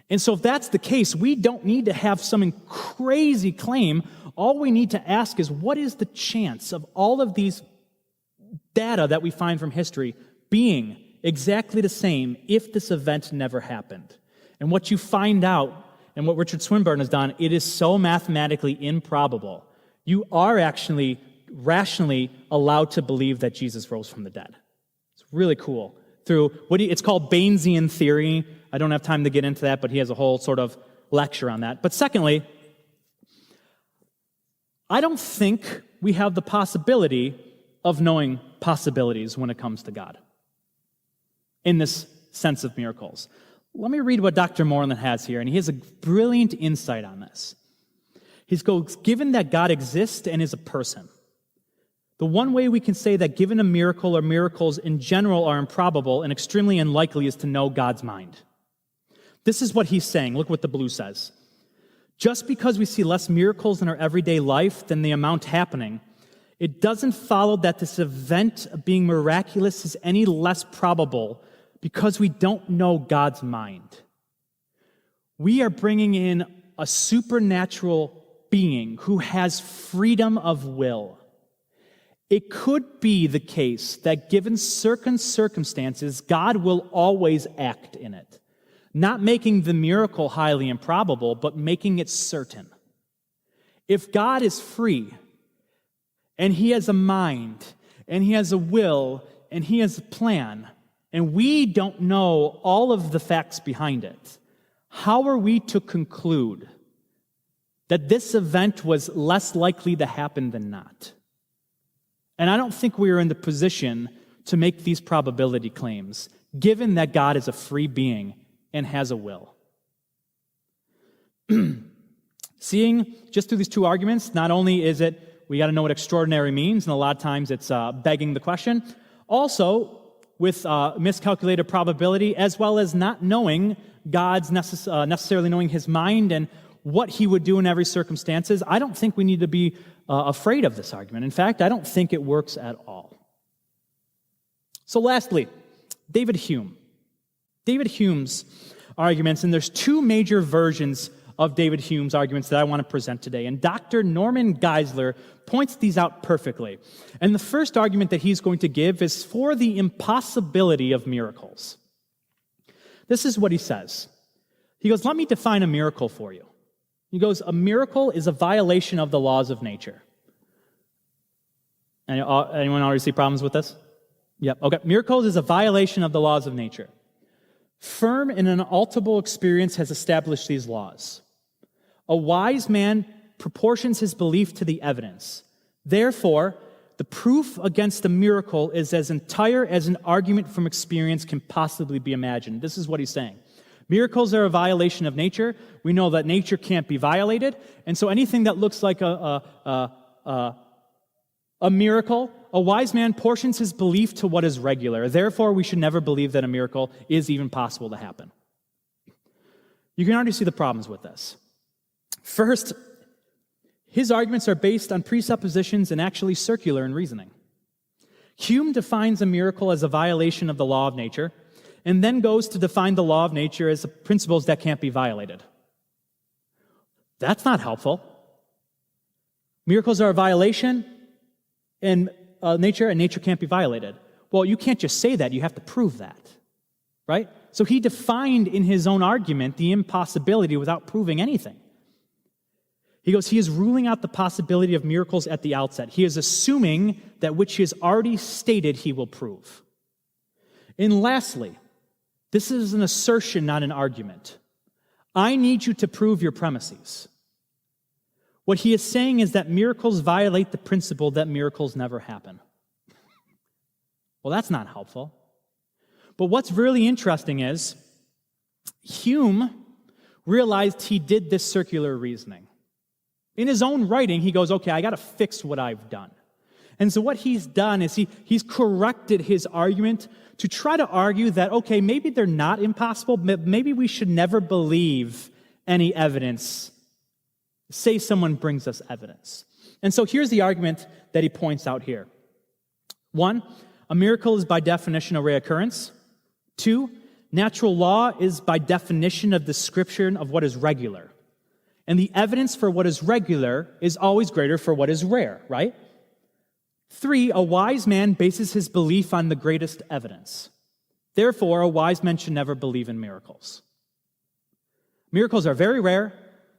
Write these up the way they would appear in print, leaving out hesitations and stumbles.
And so if that's the case, we don't need to have some crazy claim. All we need to ask is, what is the chance of all of these data that we find from history being exactly the same if this event never happened? And what you find out, and what Richard Swinburne has done, it is so mathematically improbable. You are actually rationally allowed to believe that Jesus rose from the dead. It's really cool. It's called Bayesian theory. I don't have time to get into that, but he has a whole sort of lecture on that. But secondly, I don't think we have the possibility of knowing possibilities when it comes to God in this sense of miracles. Let me read what Dr. Moreland has here, and he has a brilliant insight on this. He goes, given that God exists and is a person, the one way we can say that given a miracle or miracles in general are improbable and extremely unlikely is to know God's mind. This is what he's saying. Look what the blue says. Just because we see less miracles in our everyday life than the amount happening, it doesn't follow that this event of being miraculous is any less probable because we don't know God's mind. We are bringing in a supernatural being who has freedom of will. It could be the case that given certain circumstances, God will always act in it, not making the miracle highly improbable, but making it certain. If God is free, and he has a mind, and he has a will, and he has a plan, and we don't know all of the facts behind it, how are we to conclude that this event was less likely to happen than not? And I don't think we are in the position to make these probability claims, given that God is a free being and has a will. Seeing just through these two arguments, not only is it we got to know what extraordinary means, and a lot of times it's begging the question, also with miscalculated probability, as well as not knowing God's necessarily knowing his mind and what he would do in every circumstances, I don't think we need to be afraid of this argument. In fact, I don't think it works at all. So lastly, David Hume. David Hume's arguments, and there's two major versions of David Hume's arguments that I want to present today. And Dr. Norman Geisler points these out perfectly. And the first argument that he's going to give is for the impossibility of miracles. This is what he says. He goes, let me define a miracle for you. He goes, a miracle is a violation of the laws of nature. Anyone already see problems with this? Yep. Okay. Miracles is a violation of the laws of nature. Firm and unalterable experience has established these laws. A wise man proportions his belief to the evidence. Therefore, the proof against a miracle is as entire as an argument from experience can possibly be imagined. This is what he's saying. Miracles are a violation of nature. We know that nature can't be violated. And so anything that looks like a miracle, a wise man portions his belief to what is regular. Therefore, we should never believe that a miracle is even possible to happen. You can already see the problems with this. First, his arguments are based on presuppositions and actually circular in reasoning. Hume defines a miracle as a violation of the law of nature, and then goes to define the law of nature as principles that can't be violated. That's not helpful. Miracles are a violation in nature, and nature can't be violated. Well, you can't just say that. You have to prove that, right? So he defined in his own argument the impossibility without proving anything. He goes, he is ruling out the possibility of miracles at the outset. He is assuming that which he has already stated he will prove. And lastly, this is an assertion, not an argument. I need you to prove your premises. What he is saying is that miracles violate the principle that miracles never happen. Well, that's not helpful. But what's really interesting is Hume realized he did this circular reasoning. In his own writing, he goes, okay, I got to fix what I've done. And so what he's done is he's corrected his argument to try to argue that, okay, maybe they're not impossible, but maybe we should never believe any evidence. Say someone brings us evidence. And so here's the argument that he points out here. 1, a miracle is by definition a rare occurrence. 2, Natural law is by definition a description of what is regular. And the evidence for what is regular is always greater for what is rare, right? 3, a wise man bases his belief on the greatest evidence. Therefore, a wise man should never believe in miracles. Miracles are very rare.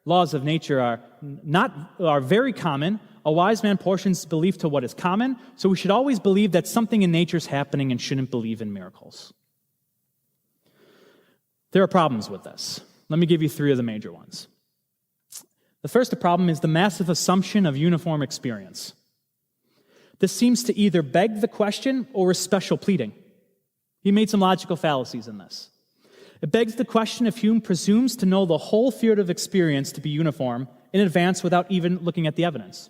Laws of nature are very common. A wise man portions belief to what is common, so we should always believe that something in nature is happening and shouldn't believe in miracles. There are problems with this. Let me give you 3 of the major ones. The first problem is the massive assumption of uniform experience. This seems to either beg the question or is special pleading. He made some logical fallacies in this. It begs the question if Hume presumes to know the whole field of experience to be uniform in advance without even looking at the evidence.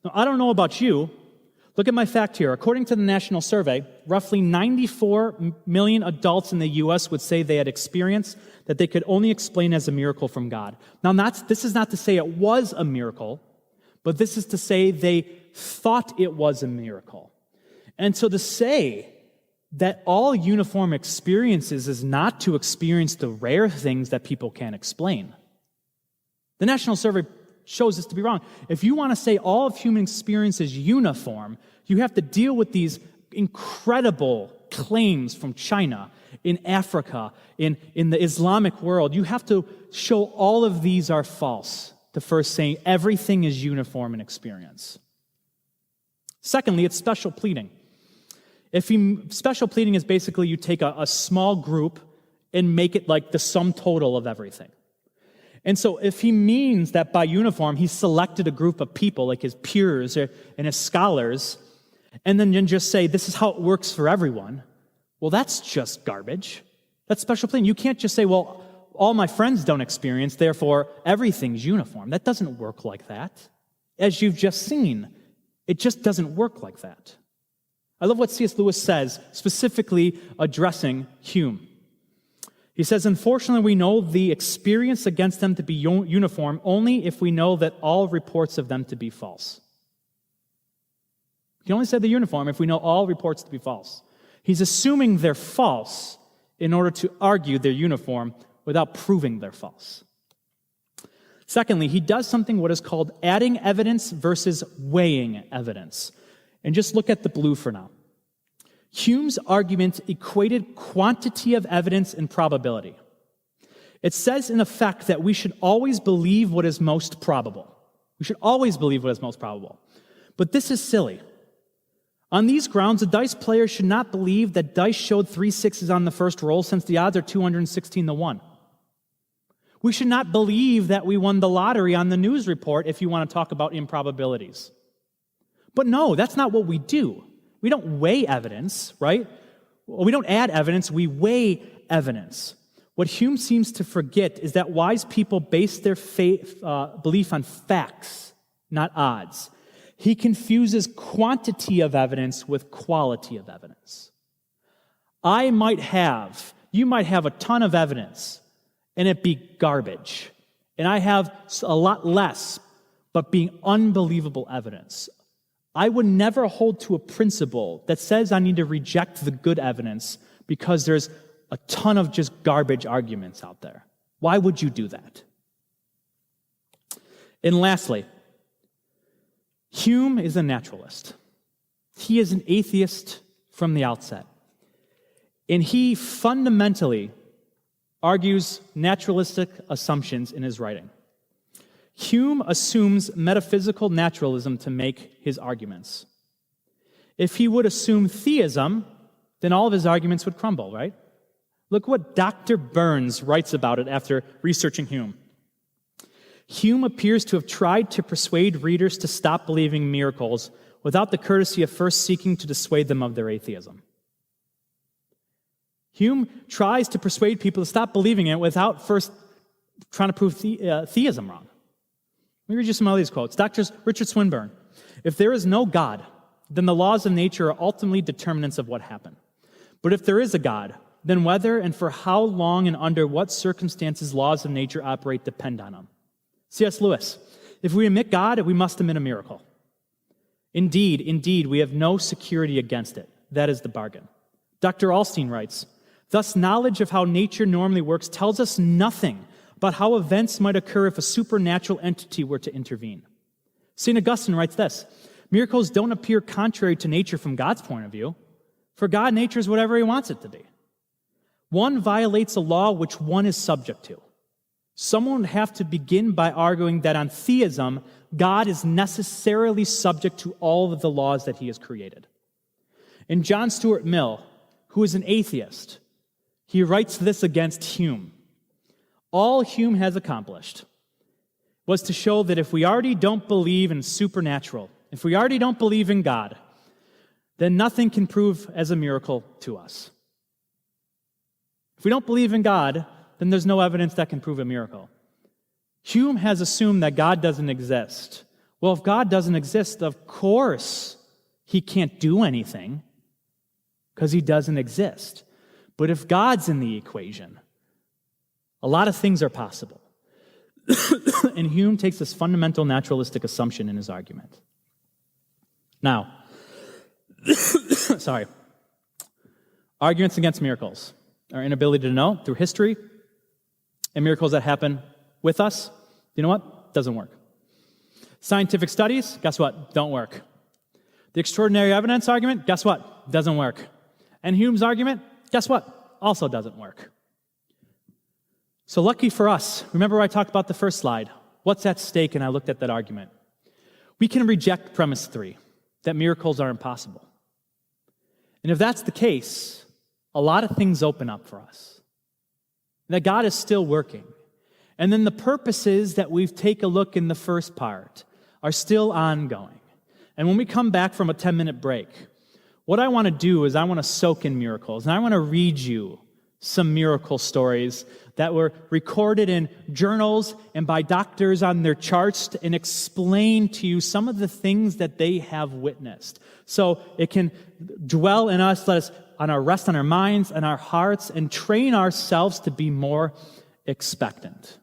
Now, I don't know about you. Look at my fact here. According to the National Survey, roughly 94 million adults in the U.S. would say they had experience that they could only explain as a miracle from God. Now, this is not to say it was a miracle, but this is to say they thought it was a miracle. And so to say that all uniform experiences is not to experience the rare things that people can't explain. The National Survey shows this to be wrong. If you want to say all of human experience is uniform, you have to deal with these incredible claims from China, in Africa, in the Islamic world. You have to show all of these are false to first say everything is uniform in experience. Secondly, it's special pleading. Special pleading is basically you take a small group and make it like the sum total of everything. And so if he means that by uniform he selected a group of people like his peers and his scholars, and then just say this is how it works for everyone, well, that's just garbage. That's special pleading. You can't just say, well, all my friends don't experience, therefore everything's uniform. That doesn't work like that. As you've just seen, it just doesn't work like that. I love what C.S. Lewis says, specifically addressing Hume. He says, unfortunately, we know the experience against them to be uniform only if we know that all reports of them to be false. He only said they're uniform if we know all reports to be false. He's assuming they're false in order to argue they're uniform without proving they're false. Secondly, he does something what is called adding evidence versus weighing evidence. And just look at the blue for now. Hume's argument equated quantity of evidence and probability. It says, in effect, that we should always believe what is most probable. We should always believe what is most probable. But this is silly. On these grounds, a dice player should not believe that dice showed 3 6s on the first roll since the odds are 216 to 1. We should not believe that we won the lottery on the news report if you want to talk about improbabilities. But no, that's not what we do. We don't weigh evidence, right? Well, we don't add evidence, we weigh evidence. What Hume seems to forget is that wise people base their belief on facts, not odds. He confuses quantity of evidence with quality of evidence. You might have a ton of evidence, and it be garbage. And I have a lot less, but being unbelievable evidence. I would never hold to a principle that says I need to reject the good evidence because there's a ton of just garbage arguments out there. Why would you do that? And lastly, Hume is a naturalist. He is an atheist from the outset. And he fundamentally argues naturalistic assumptions in his writing. Hume assumes metaphysical naturalism to make his arguments. If he would assume theism, then all of his arguments would crumble, right? Look what Dr. Burns writes about it after researching Hume. Hume appears to have tried to persuade readers to stop believing miracles without the courtesy of first seeking to dissuade them of their atheism. Hume tries to persuade people to stop believing it without first trying to prove theism wrong. Let me read you some of these quotes. Dr. Richard Swinburne. If there is no God, then the laws of nature are ultimately determinants of what happened. But if there is a God, then whether and for how long and under what circumstances laws of nature operate depend on them. C.S. Lewis. If we admit God, we must admit a miracle. Indeed, we have no security against it. That is the bargain. Dr. Ahlstein writes, Thus, knowledge of how nature normally works tells us nothing about how events might occur if a supernatural entity were to intervene. St. Augustine writes this: miracles don't appear contrary to nature from God's point of view. For God, nature is whatever he wants it to be. One violates a law which one is subject to. Someone would have to begin by arguing that on theism, God is necessarily subject to all of the laws that he has created. And John Stuart Mill, who is an atheist, he writes this against Hume. All Hume has accomplished was to show that if we already don't believe in supernatural, if we already don't believe in God, then nothing can prove as a miracle to us. If we don't believe in God, then there's no evidence that can prove a miracle. Hume has assumed that God doesn't exist. Well, if God doesn't exist, of course he can't do anything because he doesn't exist. But if God's in the equation, a lot of things are possible. And Hume takes this fundamental naturalistic assumption in his argument. Now, arguments against miracles, our inability to know through history, and miracles that happen with us, you know what? Doesn't work. Scientific studies, guess what? Don't work. The extraordinary evidence argument, guess what? Doesn't work. And Hume's argument, guess what? Also doesn't work. So lucky for us, remember I talked about the first slide. What's at stake? And I looked at that argument. We can reject premise 3, that miracles are impossible. And if that's the case, a lot of things open up for us. That God is still working. And then the purposes that we've taken a look in the first part are still ongoing. And when we come back from a 10-minute break, what I want to do is I want to soak in miracles. And I want to read you some miracle stories that were recorded in journals and by doctors on their charts and explain to you some of the things that they have witnessed. So it can dwell in us, let us rest on our minds and our hearts, and train ourselves to be more expectant.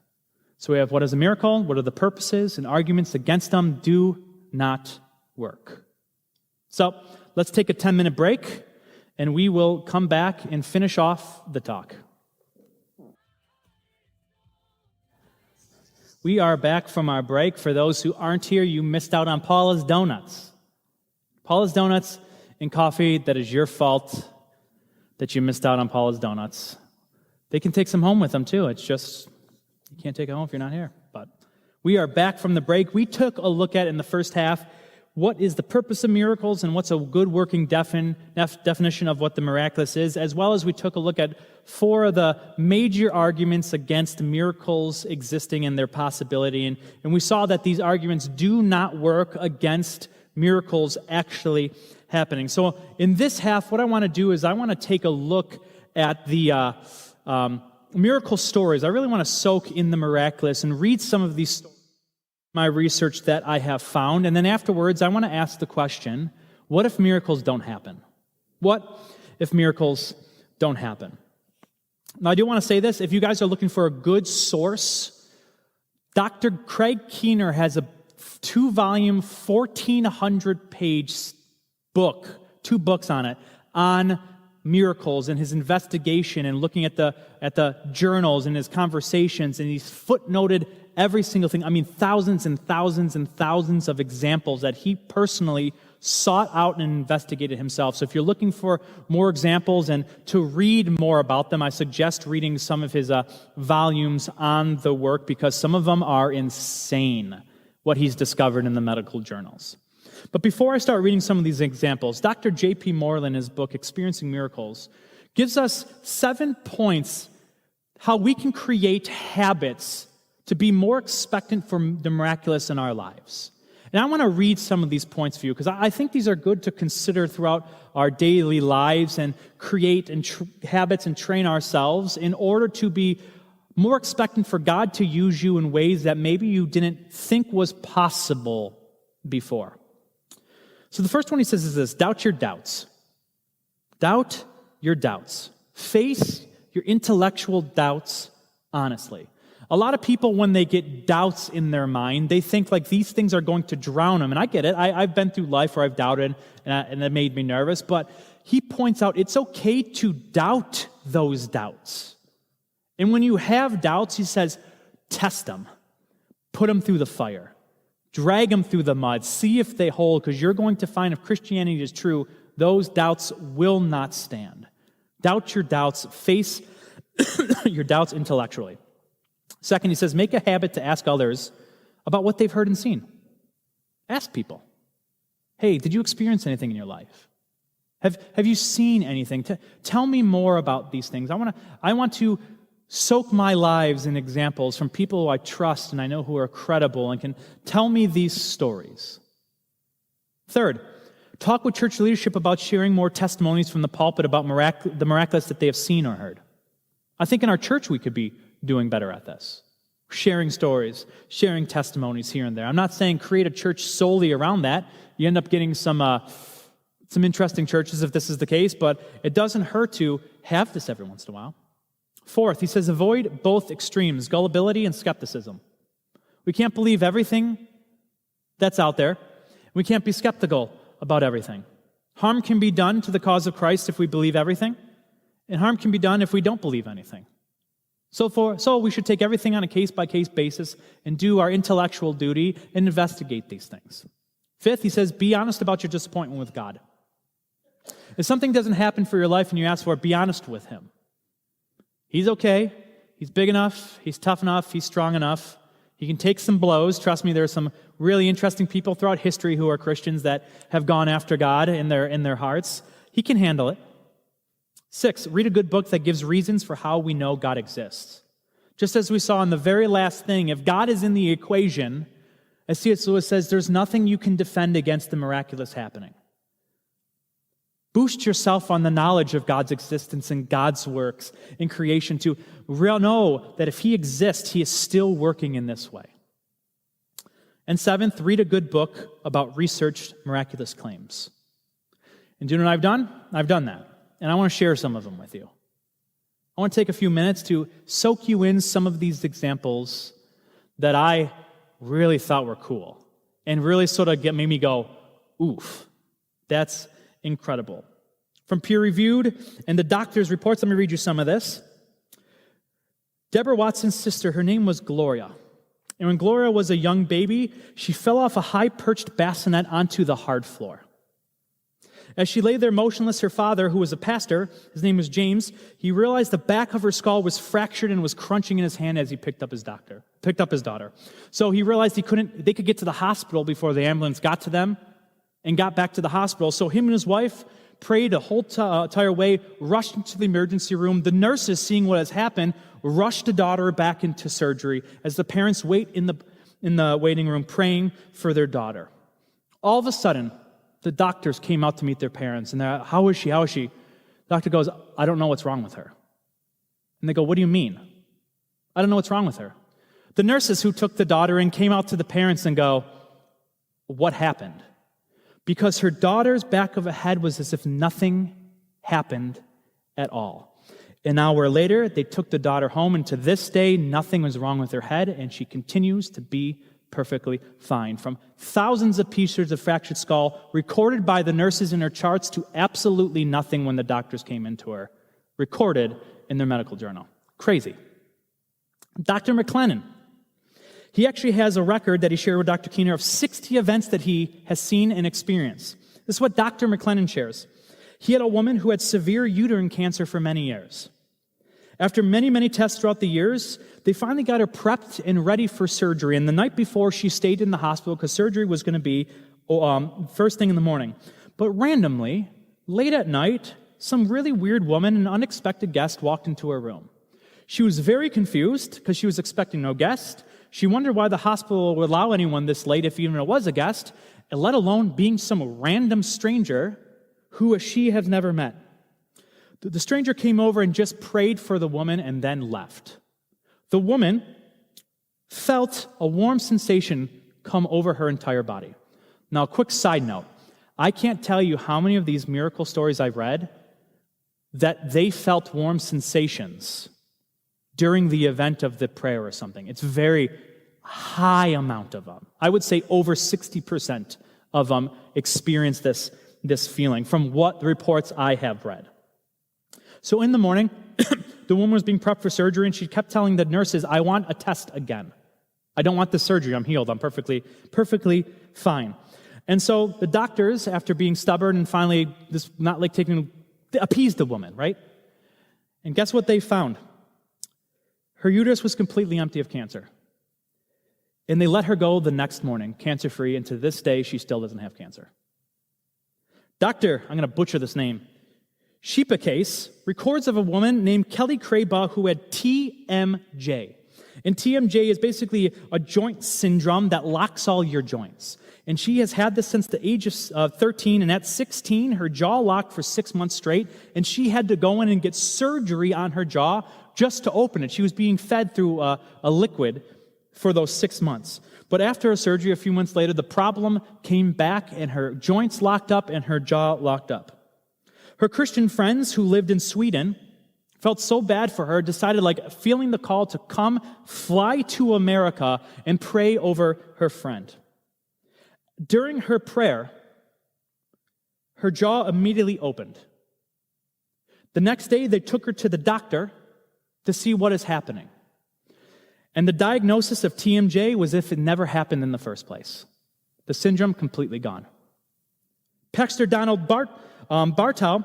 So we have what is a miracle, what are the purposes, and arguments against them do not work. So let's take a 10-minute break, and we will come back and finish off the talk. We are back from our break. For those who aren't here, you missed out on Paula's Donuts. Paula's Donuts and coffee, that is your fault that you missed out on Paula's Donuts. They can take some home with them too. It's just, you can't take it home if you're not here. But we are back from the break. We took a look at, in the first half, what is the purpose of miracles and what's a good working definition of what the miraculous is, as well as we took a look at 4 of the major arguments against miracles existing and their possibility. And we saw that these arguments do not work against miracles actually happening. So in this half, what I want to do is I want to take a look at the miracle stories. I really want to soak in the miraculous and read some of these stories, my research that I have found. And then afterwards, I want to ask the question, what if miracles don't happen? What if miracles don't happen? Now, I do want to say this. If you guys are looking for a good source, Dr. Craig Keener has a 2-volume, 1,400-page book, 2 books on it, on miracles and his investigation and looking at the journals and his conversations, and he's footnoted every single thing. I mean, thousands and thousands and thousands of examples that he personally sought out and investigated himself. So if you're looking for more examples and to read more about them, I suggest reading some of his volumes on the work, because some of them are insane, what he's discovered in the medical journals. But before I start reading some of these examples, Dr. J.P. Moreland, in his book, Experiencing Miracles, gives us 7 points how we can create habits to be more expectant for the miraculous in our lives. And I want to read some of these points for you, because I think these are good to consider throughout our daily lives and create habits and train ourselves in order to be more expectant for God to use you in ways that maybe you didn't think was possible before. So the first one he says is this: doubt your doubts. Doubt your doubts. Face your intellectual doubts honestly. A lot of people, when they get doubts in their mind, they think like these things are going to drown them. And I get it. I've been through life where I've doubted, and it made me nervous. But he points out it's okay to doubt those doubts. And when you have doubts, he says, test them. Put them through the fire. Drag them through the mud. See if they hold, because you're going to find if Christianity is true, those doubts will not stand. Doubt your doubts. Face your doubts intellectually. Second, he says, make a habit to ask others about what they've heard and seen. Ask people. Hey, did you experience anything in your life? Have you seen anything? Tell me more about these things. I want to soak my lives in examples from people who I trust and I know who are credible and can tell me these stories. Third, talk with church leadership about sharing more testimonies from the pulpit about the miraculous that they have seen or heard. I think in our church we could be doing better at this. Sharing stories, sharing testimonies here and there. I'm not saying create a church solely around that. You end up getting some interesting churches if this is the case, but it doesn't hurt to have this every once in a while. Fourth, he says, avoid both extremes, gullibility and skepticism. We can't believe everything that's out there. We can't be skeptical about everything. Harm can be done to the cause of Christ if we believe everything, and harm can be done if we don't believe anything. So we should take everything on a case-by-case basis and do our intellectual duty and investigate these things. Fifth, he says, be honest about your disappointment with God. If something doesn't happen for your life and you ask for it, be honest with him. He's okay. He's big enough. He's tough enough. He's strong enough. He can take some blows. Trust me, there are some really interesting people throughout history who are Christians that have gone after God in their hearts. He can handle it. 6, read a good book that gives reasons for how we know God exists. Just as we saw in the very last thing, if God is in the equation, as C.S. Lewis says, there's nothing you can defend against the miraculous happening. Boost yourself on the knowledge of God's existence and God's works in creation to know that if he exists, he is still working in this way. And 7th, read a good book about researched miraculous claims. And do you know what I've done? I've done that. And I want to share some of them with you. I want to take a few minutes to soak you in some of these examples that I really thought were cool and really sort of made me go, oof, that's incredible. From peer-reviewed and the doctor's reports, let me read you some of this. Deborah Watson's sister, her name was Gloria. And when Gloria was a young baby, she fell off a high-perched bassinet onto the hard floor. As she lay there motionless, her father, who was a pastor, his name was James, he realized the back of her skull was fractured and was crunching in his hand as he picked up his daughter. So he realized they could get to the hospital before the ambulance got to them and got back to the hospital. So him and his wife prayed a whole entire way, rushed into the emergency room. The nurses, seeing what has happened, rushed the daughter back into surgery as the parents wait in the waiting room praying for their daughter. All of a sudden, the doctors came out to meet their parents, and they're, how is she? The doctor goes, I don't know what's wrong with her. And they go, what do you mean? I don't know what's wrong with her. The nurses who took the daughter in came out to the parents and go, what happened? Because her daughter's back of her head was as if nothing happened at all. An hour later, they took the daughter home, and to this day, nothing was wrong with her head, and she continues to be perfectly fine. From thousands of pieces of fractured skull recorded by the nurses in her charts to absolutely nothing when the doctors came into her, recorded in their medical journal. Crazy. Dr. McLennan, he actually has a record that he shared with Dr. Keener of 60 events that he has seen and experienced. This is what Dr. McLennan shares. He had a woman who had severe uterine cancer for many years. After many, many tests throughout the years, they finally got her prepped and ready for surgery. And the night before, she stayed in the hospital because surgery was going to be first thing in the morning. But randomly, late at night, some really weird woman, an unexpected guest, walked into her room. She was very confused because she was expecting no guest. She wondered why the hospital would allow anyone this late if even it was a guest, and let alone being some random stranger who she has never met. The stranger came over and just prayed for the woman and then left. The woman felt a warm sensation come over her entire body. Now, a quick side note. I can't tell you how many of these miracle stories I've read that they felt warm sensations during the event of the prayer or something. It's a very high amount of them. I would say over 60% of them experience this feeling from what the reports I have read. So in the morning, the woman was being prepped for surgery, and she kept telling the nurses, I want a test again. I don't want this surgery. I'm healed. I'm perfectly fine. And so the doctors, after being stubborn and finally they appeased the woman, right? And guess what they found? Her uterus was completely empty of cancer. And they let her go the next morning, cancer-free, and to this day, she still doesn't have cancer. Dr., I'm going to butcher this name, Sheepacase records of a woman named Kelly Craybaugh who had TMJ. And TMJ is basically a joint syndrome that locks all your joints. And she has had this since the age of 13, and at 16, her jaw locked for 6 months straight, and she had to go in and get surgery on her jaw just to open it. She was being fed through a liquid for those 6 months. But after her surgery, a few months later, the problem came back, and her joints locked up and her jaw locked up. Her Christian friends who lived in Sweden felt so bad for her, decided, feeling the call to come fly to America and pray over her friend. During her prayer, her jaw immediately opened. The next day, they took her to the doctor to see what is happening. And the diagnosis of TMJ was if it never happened in the first place. The syndrome completely gone. Pastor Donald Bartow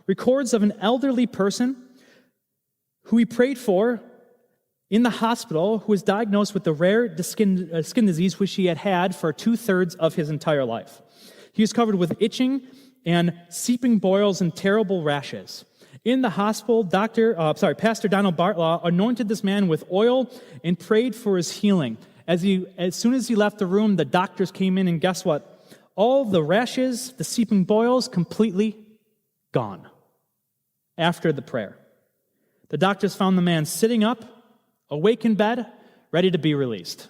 records of an elderly person who he prayed for in the hospital who was diagnosed with the rare skin disease which he had had for 2/3 of his entire life. He was covered with itching and seeping boils and terrible rashes. In the hospital, Pastor Donald Bartow anointed this man with oil and prayed for his healing. As soon as he left the room, the doctors came in, and guess what? All the rashes, the seeping boils, completely gone after the prayer. The doctors found the man sitting up, awake in bed, ready to be released.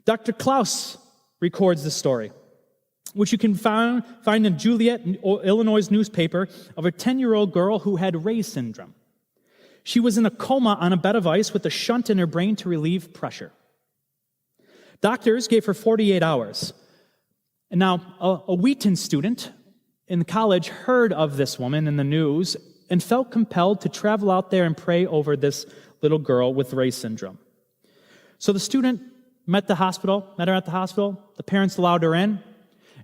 Dr. Klaus records this story, which you can find in Juliet, Illinois newspaper, of a 10-year-old girl who had Ray's syndrome. She was in a coma on a bed of ice with a shunt in her brain to relieve pressure. Doctors gave her 48 hours. And now, a Wheaton student in college heard of this woman in the news and felt compelled to travel out there and pray over this little girl with Ray's syndrome. So the student met her at the hospital. The parents allowed her in.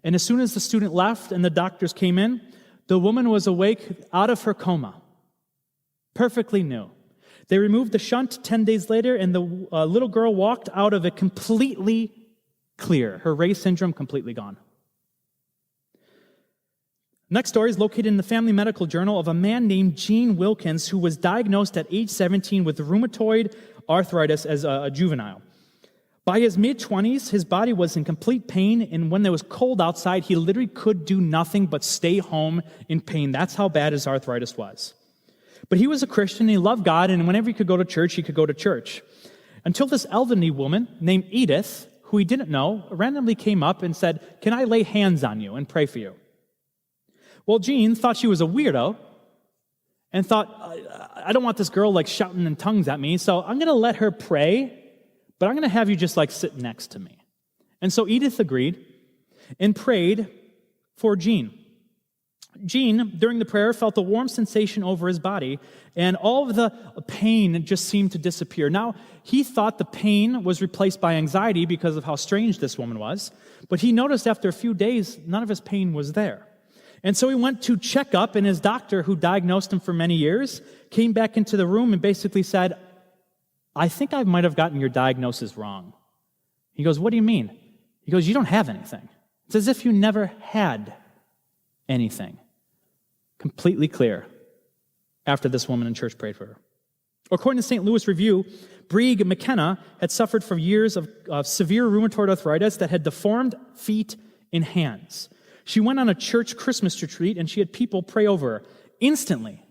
And as soon as the student left and the doctors came in, the woman was awake out of her coma, perfectly new. They removed the shunt 10 days later, and the little girl walked out of it completely clear. Her Ray's syndrome completely gone. Next story is located in the Family Medical Journal of a man named Gene Wilkins who was diagnosed at age 17 with rheumatoid arthritis as a juvenile. By his mid-20s, his body was in complete pain, and when it was cold outside, he literally could do nothing but stay home in pain. That's how bad his arthritis was. But he was a Christian, and he loved God, and whenever he could go to church, he could go to church. Until this elderly woman named Edith, who he didn't know, randomly came up and said, "Can I lay hands on you and pray for you?" Well, Gene thought she was a weirdo and thought, I don't want this girl shouting in tongues at me, so I'm going to let her pray, but I'm going to have you just sit next to me. And so Edith agreed and prayed for Gene. Gene, during the prayer, felt a warm sensation over his body, and all of the pain just seemed to disappear. Now, he thought the pain was replaced by anxiety because of how strange this woman was, but he noticed after a few days, none of his pain was there. And so he went to check up, and his doctor, who diagnosed him for many years, came back into the room and basically said, "I think I might have gotten your diagnosis wrong." He goes, "What do you mean?" He goes, "You don't have anything. It's as if you never had anything." Completely clear after this woman in church prayed for her. According to St. Louis Review, Brieg McKenna had suffered from years of severe rheumatoid arthritis that had deformed feet and hands. She went on a church Christmas retreat, and she had people pray over her. Instantly,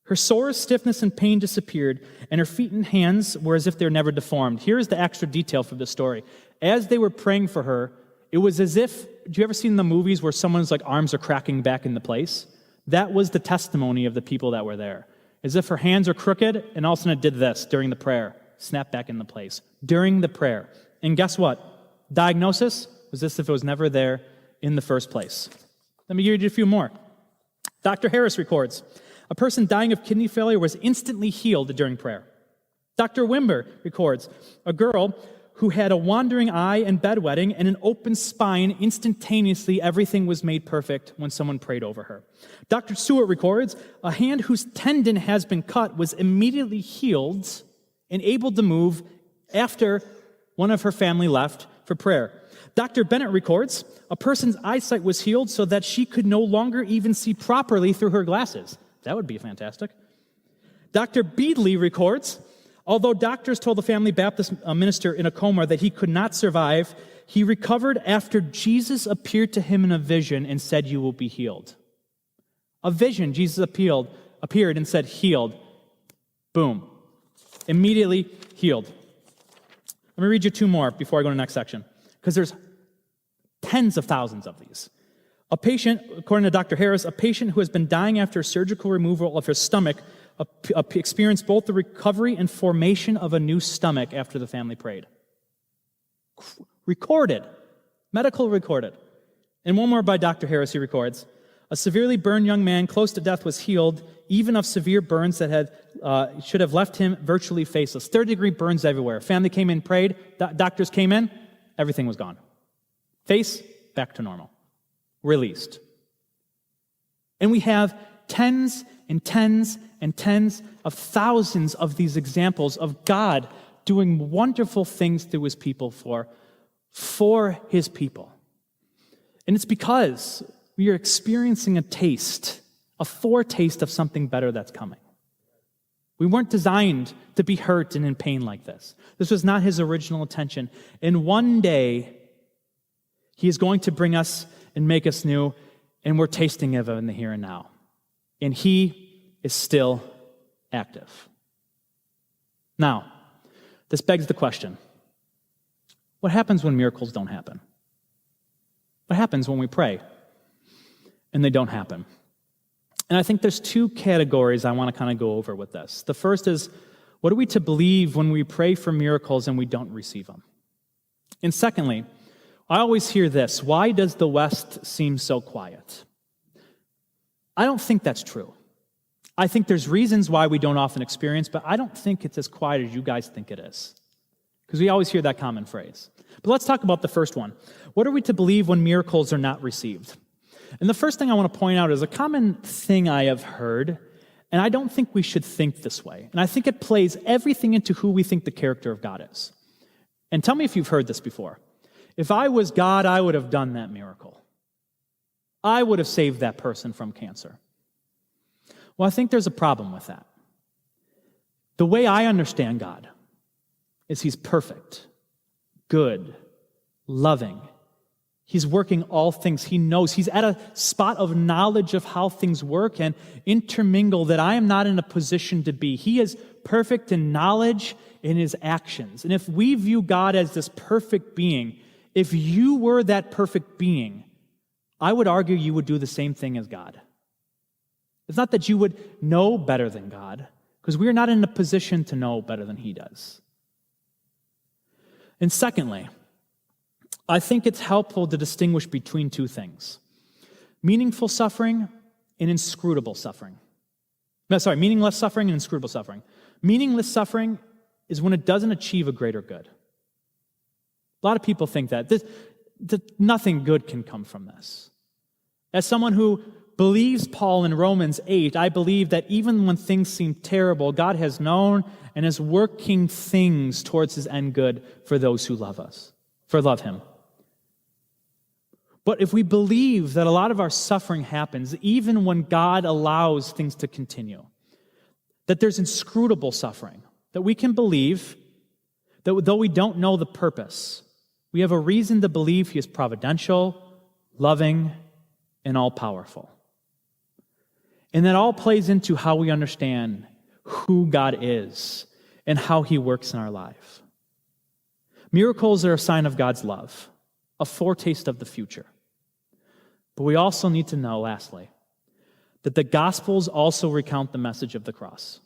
her sores, stiffness, and pain disappeared, and her feet and hands were as if they were never deformed. Here's the extra detail for the story. As they were praying for her, it was as if, do you ever see in the movies where someone's arms are cracking back into place? That was the testimony of the people that were there. As if her hands are crooked, and all of a sudden it did this during the prayer. Snapped back into place. During the prayer. And guess what? Diagnosis was as if it was never there in the first place. Let me give you a few more. Dr. Harris records, A person dying of kidney failure was instantly healed during prayer. Dr. Wimber records a girl who had a wandering eye and bedwetting and an open spine. Instantaneously, everything was made perfect when someone prayed over her. Dr. Stewart records a hand whose tendon has been cut was immediately healed and able to move after one of her family left for prayer. Dr. Bennett records a person's eyesight was healed so that she could no longer even see properly through her glasses. That would be fantastic. Dr. Beadley records, although doctors told the family Baptist minister in a coma that he could not survive, he recovered after Jesus appeared to him in a vision and said, "You will be healed." A vision, Jesus appeared and said, "Healed." Boom. Immediately healed. Let me read you two more before I go to the next section, because there's tens of thousands of these. A patient, according to Dr. Harris, a patient who has been dying after surgical removal of his stomach experienced both the recovery and formation of a new stomach after the family prayed. Recorded. Medical recorded. And one more by Dr. Harris, he records. A severely burned young man close to death was healed, even of severe burns that should have left him virtually faceless. Third-degree burns everywhere. Family came in, prayed. Doctors came in. Everything was gone. Face, back to normal. Released. And we have tens and tens and tens of thousands of these examples of God doing wonderful things through his people for his people. And it's because we are experiencing a foretaste of something better that's coming. We weren't designed to be hurt and in pain like this. This was not his original intention. And one day, he is going to bring us and make us new, and we're tasting of it in the here and now. And he is still active. Now, this begs the question, what happens when miracles don't happen? What happens when we pray and they don't happen? And I think there's two categories I want to kind of go over with this. The first is, what are we to believe when we pray for miracles and we don't receive them? And secondly, I always hear this, why does the West seem so quiet? I don't think that's true. I think there's reasons why we don't often experience, but I don't think it's as quiet as you guys think it is. Because we always hear that common phrase. But let's talk about the first one. What are we to believe when miracles are not received? And the first thing I want to point out is a common thing I have heard, and I don't think we should think this way. And I think it plays everything into who we think the character of God is. And tell me if you've heard this before. If I was God, I would have done that miracle. I would have saved that person from cancer. Well, I think there's a problem with that. The way I understand God is he's perfect, good, loving. He's working all things. He knows. He's at a spot of knowledge of how things work and intermingle that I am not in a position to be. He is perfect in knowledge in his actions. And if we view God as this perfect being, if you were that perfect being, I would argue you would do the same thing as God. It's not that you would know better than God, because we are not in a position to know better than he does. And secondly, I think it's helpful to distinguish between two things: meaningful suffering and inscrutable suffering. Meaningless suffering and inscrutable suffering. Meaningless suffering is when it doesn't achieve a greater good. A lot of people think that nothing good can come from this. As someone who believes Paul in Romans 8, I believe that even when things seem terrible, God has known and is working things towards his end good for those who love him. But if we believe that a lot of our suffering happens even when God allows things to continue, that there's inscrutable suffering, that we can believe that though we don't know the purpose, we have a reason to believe he is providential, loving, and all-powerful. And that all plays into how we understand who God is and how he works in our life. Miracles are a sign of God's love, a foretaste of the future. But we also need to know, lastly, that the Gospels also recount the message of the cross.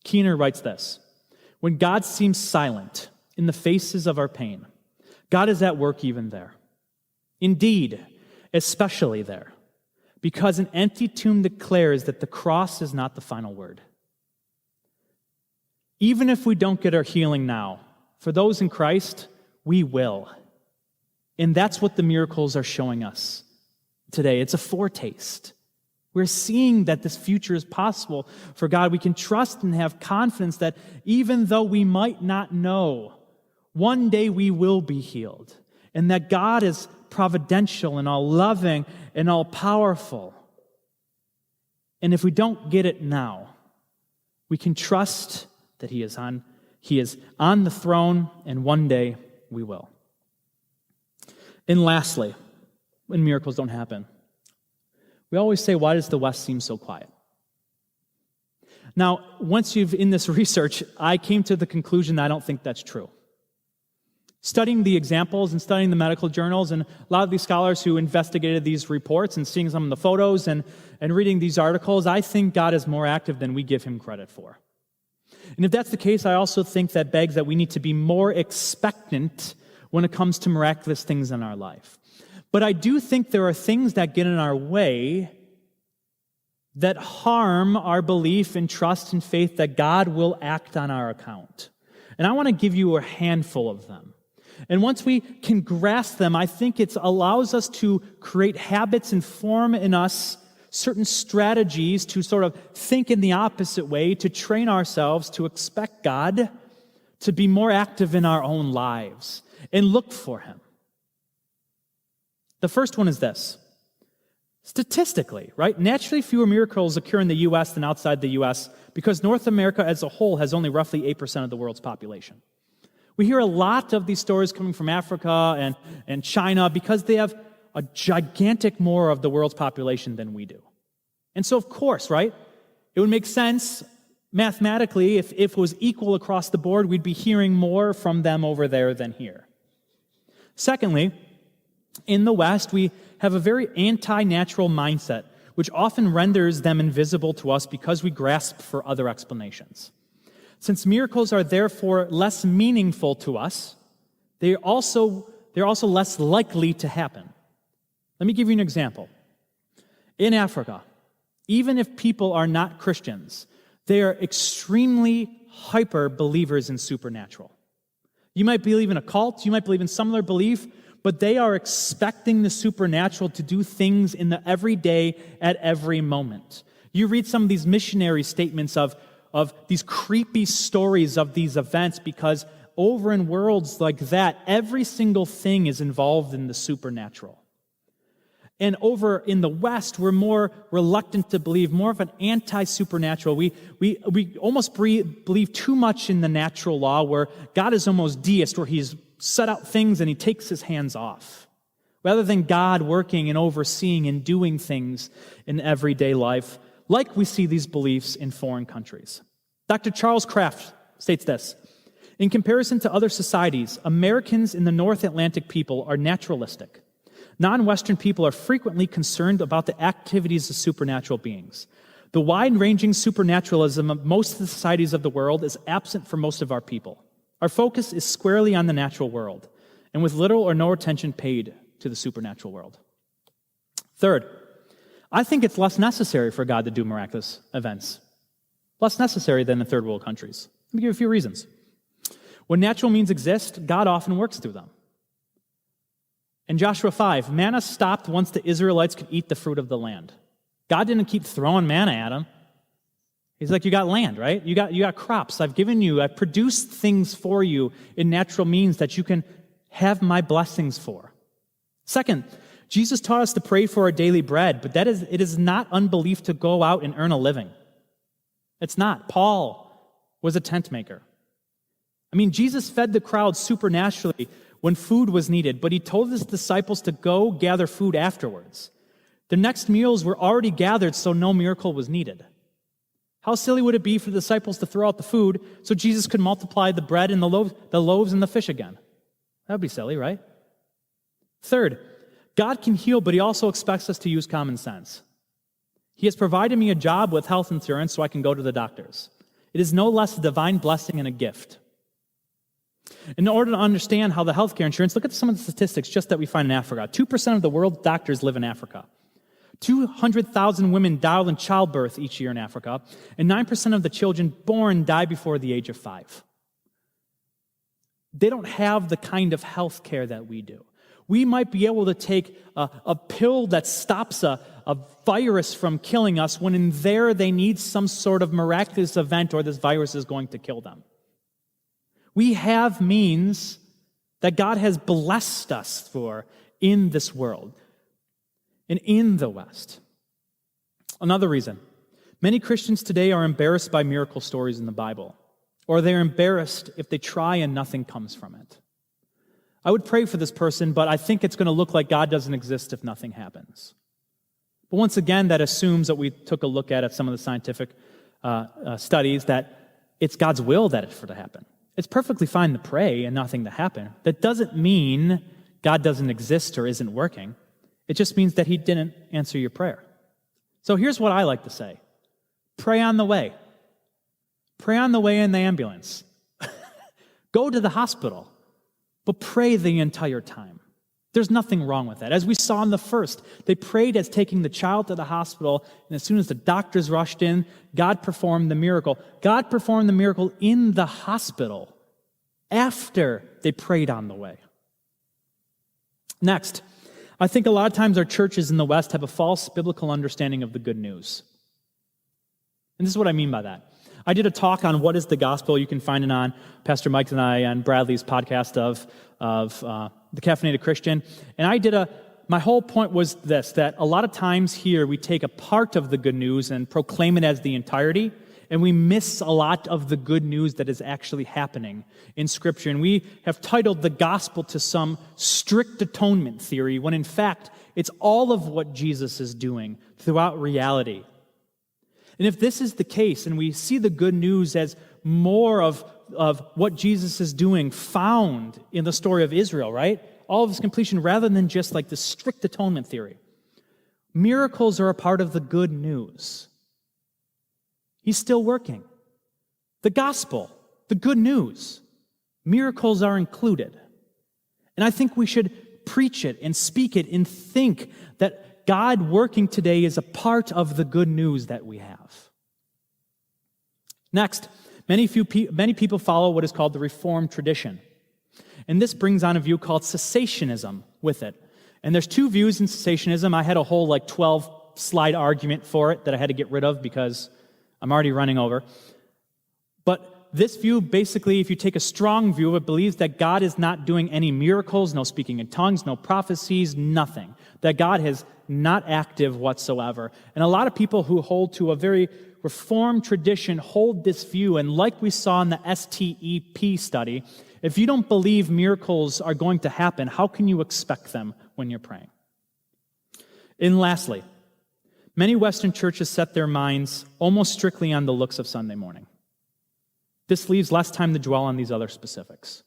Keener writes this: when God seems silent in the faces of our pain, God is at work even there. Indeed, especially there. because an empty tomb declares that the cross is not the final word. Even if we don't get our healing now, for those in Christ, we will. And that's what the miracles are showing us today. It's a foretaste. We're seeing that this future is possible for God. We can trust and have confidence that even though we might not know, one day we will be healed. And that God is providential and all-loving and all-powerful. And if we don't get it now, we can trust that He is on the throne, and one day we will. And lastly, when miracles don't happen, we always say, why does the West seem so quiet? Now, once you've in this research, I came to the conclusion that I don't think that's true. Studying the examples and studying the medical journals, and a lot of these scholars who investigated these reports and seeing some of the photos and reading these articles, I think God is more active than we give Him credit for. And if that's the case, I also think that begs that we need to be more expectant when it comes to miraculous things in our life. But I do think there are things that get in our way that harm our belief and trust and faith that God will act on our account. And I want to give you a handful of them. And once we can grasp them, I think it allows us to create habits and form in us certain strategies to sort of think in the opposite way, to train ourselves to expect God to be more active in our own lives and look for Him. The first one is this. Statistically, right? Naturally fewer miracles occur in the U.S. than outside the U.S. because North America as a whole has only roughly 8% of the world's population. We hear a lot of these stories coming from Africa and China because they have a gigantic more of the world's population than we do. And so, of course, right, it would make sense mathematically if it was equal across the board, we'd be hearing more from them over there than here. Secondly, in the West, we have a very anti-natural mindset, which often renders them invisible to us because we grasp for other explanations. Since miracles are therefore less meaningful to us, they're also less likely to happen. Let me give you an example. In Africa, even if people are not Christians, they are extremely hyper believers in supernatural. You might believe in a cult, you might believe in similar belief, but they are expecting the supernatural to do things in the everyday at every moment. You read some of these missionary statements of these creepy stories of these events because over in worlds like that, every single thing is involved in the supernatural. And over in the West, we're more reluctant to believe, more of an anti-supernatural. We almost believe too much in the natural law where God is almost deist, where He's set out things and He takes His hands off, rather than God working and overseeing and doing things in everyday life, like we see these beliefs in foreign countries. Dr. Charles Kraft states this: in comparison to other societies, Americans in the North Atlantic people are naturalistic. Non-Western people are frequently concerned about the activities of supernatural beings. The wide-ranging supernaturalism of most of the societies of the world is absent for most of our people. Our focus is squarely on the natural world, and with little or no attention paid to the supernatural world. Third, I think it's less necessary for God to do miraculous events. Less necessary than in third world countries. Let me give you a few reasons. When natural means exist, God often works through them. In Joshua 5, manna stopped once the Israelites could eat the fruit of the land. God didn't keep throwing manna at them. He's like, you got land, right? You got crops. I've produced things for you in natural means that you can have my blessings for. Second, Jesus taught us to pray for our daily bread, but it is not unbelief to go out and earn a living. It's not. Paul was a tent maker. Jesus fed the crowd supernaturally when food was needed, but He told His disciples to go gather food afterwards. The next meals were already gathered, so no miracle was needed. How silly would it be for the disciples to throw out the food so Jesus could multiply the bread and the loaves and the fish again? That would be silly, right? Third, God can heal, but He also expects us to use common sense. He has provided me a job with health insurance so I can go to the doctors. It is no less a divine blessing and a gift. In order to understand how the healthcare insurance, look at some of the statistics just that we find in Africa. 2% of the world's doctors live in Africa. 200,000 women die in childbirth each year in Africa, and 9% of the children born die before the age of 5. They don't have the kind of health care that we do. We might be able to take a pill that stops a virus from killing us when in there they need some sort of miraculous event or this virus is going to kill them. We have means that God has blessed us for in this world and in the West. Another reason, many Christians today are embarrassed by miracle stories in the Bible, or they're embarrassed if they try and nothing comes from it. I would pray for this person, but I think it's going to look like God doesn't exist if nothing happens. But once again, that assumes that we took a look at some of the scientific studies that it's God's will that it's for to happen. It's perfectly fine to pray and nothing to happen. That doesn't mean God doesn't exist or isn't working. It just means that he didn't answer your prayer. So here's what I like to say. Pray on the way. Pray on the way in the ambulance. Go to the hospital. But pray the entire time. There's nothing wrong with that. As we saw in the first, they prayed as taking the child to the hospital, and as soon as the doctors rushed in, God performed the miracle. God performed the miracle in the hospital after they prayed on the way. Next, I think a lot of times our churches in the West have a false biblical understanding of the good news. And this is what I mean by that. I did a talk on what is the gospel. You can find it on Pastor Mike and I and Bradley's podcast of The Caffeinated Christian. And my whole point was this, that a lot of times here we take a part of the good news and proclaim it as the entirety, and we miss a lot of the good news that is actually happening in Scripture. And we have titled the gospel to some strict atonement theory, when in fact it's all of what Jesus is doing throughout reality. And if this is the case, and we see the good news as more of what Jesus is doing found in the story of Israel, right? All of his completion, rather than just like the strict atonement theory. Miracles are a part of the good news. He's still working. The gospel, the good news, miracles are included. And I think we should preach it and speak it and think that God working today is a part of the good news that we have. Next, many people follow what is called the Reformed tradition. And this brings on a view called cessationism with it. And there's two views in cessationism. I had a whole 12-slide argument for it that I had to get rid of because I'm already running over. But this view, basically, if you take a strong view, it believes that God is not doing any miracles, no speaking in tongues, no prophecies, nothing. That God is not active whatsoever. And a lot of people who hold to a very Reformed tradition hold this view. And like we saw in the STEP study, if you don't believe miracles are going to happen, how can you expect them when you're praying? And lastly, many Western churches set their minds almost strictly on the looks of Sunday morning. This leaves less time to dwell on these other specifics.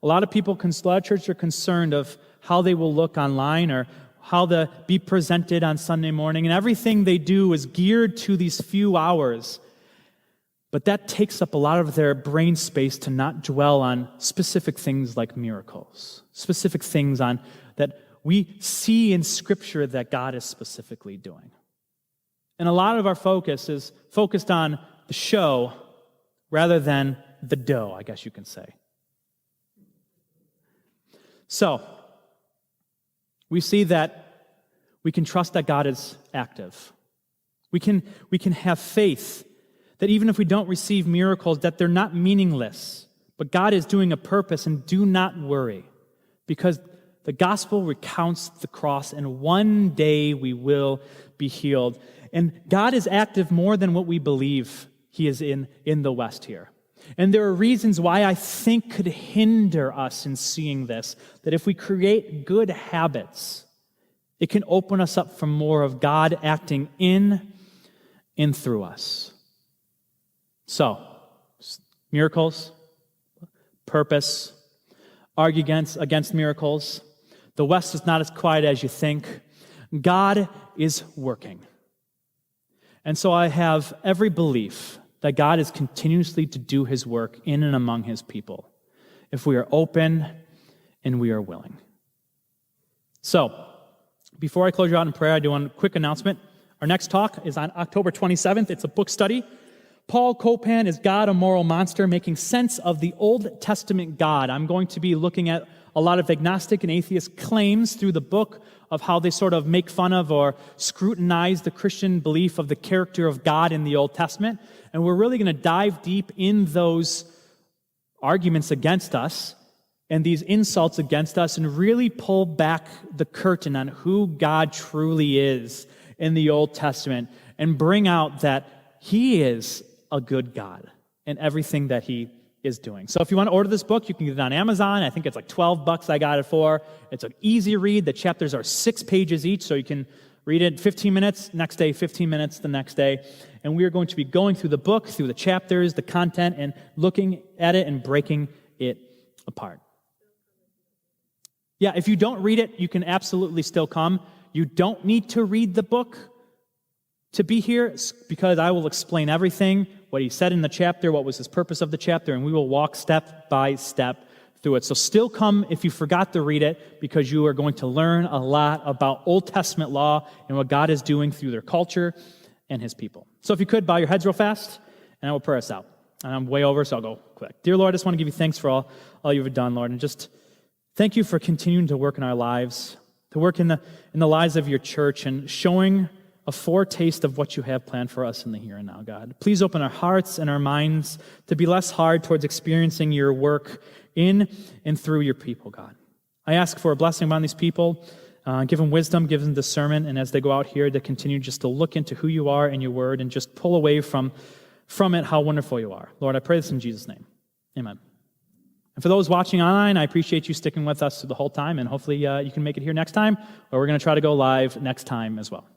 A lot of churches are concerned of how they will look online or how to be presented on Sunday morning, and everything they do is geared to these few hours. But that takes up a lot of their brain space to not dwell on specific things like miracles, specific things on that we see in Scripture that God is specifically doing. And a lot of our focus is focused on the show rather than the dough, I guess you can say. So, we see that we can trust that God is active. We can have faith that even if we don't receive miracles, that they're not meaningless, but God is doing a purpose, and do not worry, because the gospel recounts the cross, and one day we will be healed. And God is active more than what we believe he is in the West here. And there are reasons why I think could hinder us in seeing this, that if we create good habits, it can open us up for more of God acting in and through us. So, miracles, purpose, argue against miracles. The West is not as quiet as you think. God is working. And so I have every belief that God is continuously to do his work in and among his people, if we are open and we are willing. So, Before I close you out in prayer, I do want a quick announcement. Our next talk is on October 27th. It's a book study. Paul Copan, Is God a Moral Monster? Making Sense of the Old Testament God. I'm going to be looking at a lot of agnostic and atheist claims through the book of how they sort of make fun of or scrutinize the Christian belief of the character of God in the Old Testament. And we're really going to dive deep in those arguments against us and these insults against us and really pull back the curtain on who God truly is in the Old Testament and bring out that He is a good God in everything that He is doing. So if you want to order this book, you can get it on Amazon. I think it's like $12 I got it for. It's an easy read. The chapters are 6 pages each, so you can read it 15 minutes, next day, 15 minutes the next day. And we are going to be going through the book, through the chapters, the content, and looking at it and breaking it apart. Yeah, if you don't read it, you can absolutely still come. You don't need to read the book to be here, because I will explain everything, what he said in the chapter, what was his purpose of the chapter, and we will walk step by step through it. So still come if you forgot to read it, because you are going to learn a lot about Old Testament law and what God is doing through their culture and His people. So if you could, bow your heads real fast, and I will pray us out. And I'm way over, so I'll go quick. Dear Lord, I just want to give you thanks for all you've done, Lord, and just thank you for continuing to work in our lives, to work in the lives of your church and showing a foretaste of what you have planned for us in the here and now, God. Please open our hearts and our minds to be less hard towards experiencing your work in and through your people, God. I ask for a blessing upon these people. Give them wisdom, give them discernment, and as they go out here, to continue just to look into who you are and your word and just pull away from it how wonderful you are. Lord, I pray this in Jesus' name. Amen. And for those watching online, I appreciate you sticking with us through the whole time, and hopefully you can make it here next time, or we're going to try to go live next time as well.